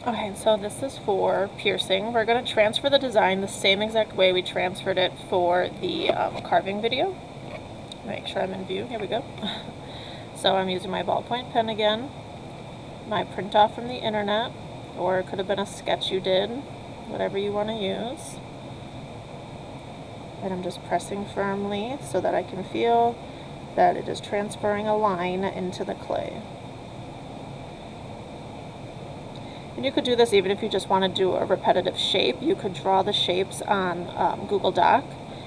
Okay, so this is for piercing. We're going to transfer the design the same exact way we transferred it for the carving video. Make sure I'm in view. Here we go. So I'm using my ballpoint pen again, my print off from the internet, or it could have been a sketch you did, whatever you want to use. And I'm just pressing firmly so that I can feel that it is transferring a line into the clay. And you could do this even if you just want to do a repetitive shape. You could draw the shapes on Google Doc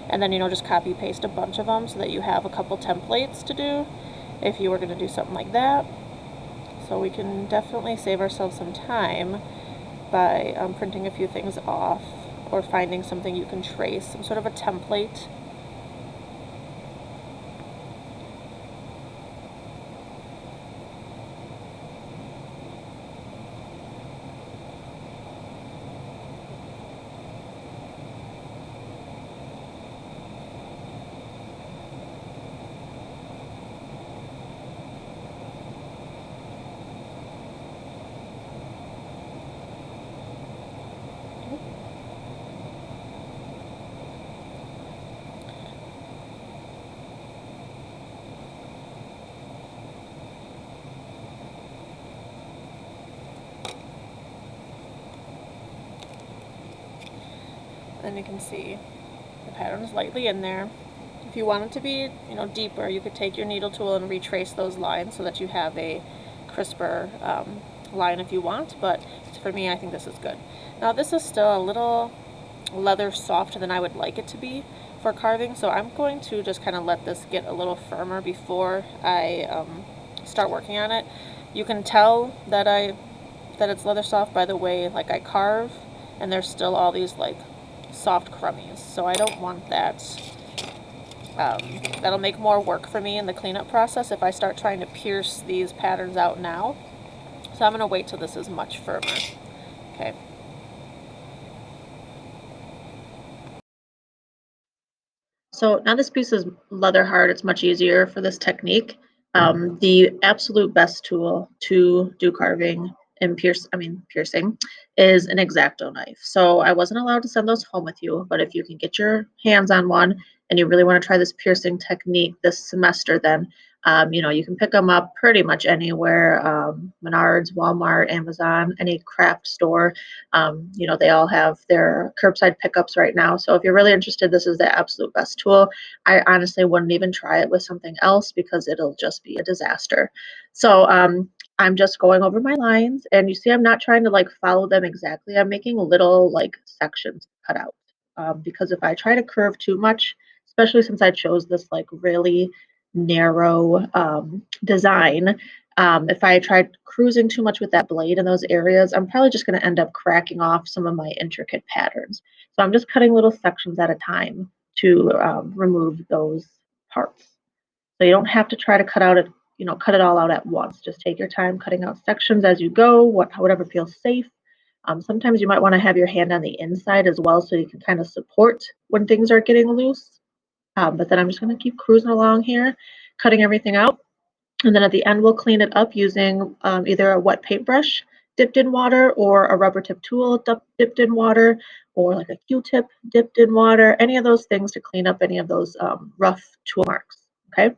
and then, just copy paste a bunch of them so that you have a couple templates to do if you were going to do something like that. So we can definitely save ourselves some time by printing a few things off or finding something you can trace, some sort of a template. And you can see the pattern is lightly in there. If you want it to be, deeper, you could take your needle tool and retrace those lines so that you have a crisper line if you want, but for me, I think this is good. Now this is still a little leather softer than I would like it to be for carving, so I'm going to just kind of let this get a little firmer before I start working on it. You can tell that it's leather soft by the way I carve, and there's still all these soft crummies, so I don't want that. That'll make more work for me in the cleanup process if I start trying to pierce these patterns out now. So I'm going to wait till this is much firmer. Okay. So now this piece is leather hard. It's much easier for this technique. The absolute best tool to do carving and piercing is an X-Acto knife. So I wasn't allowed to send those home with you, but if you can get your hands on one and you really want to try this piercing technique this semester, then you can pick them up pretty much anywhere, Menards, Walmart, Amazon, any craft store. They all have their curbside pickups right now. So if you're really interested, this is the absolute best tool. I honestly wouldn't even try it with something else because it'll just be a disaster. So I'm just going over my lines, and you see I'm not trying to follow them exactly. I'm making little sections cut out, because if I try to curve too much, especially since I chose this really narrow design, if I tried cruising too much with that blade in those areas, I'm probably just going to end up cracking off some of my intricate patterns. So I'm just cutting little sections at a time to remove those parts. So you don't have to try to cut it all out at once. Just take your time cutting out sections as you go, whatever feels safe. Sometimes you might want to have your hand on the inside as well so you can kind of support when things are getting loose. But then I'm just going to keep cruising along here, cutting everything out. And then at the end, we'll clean it up using either a wet paintbrush dipped in water or a rubber tip tool dipped in water or like a Q-tip dipped in water, any of those things to clean up any of those rough tool marks, okay?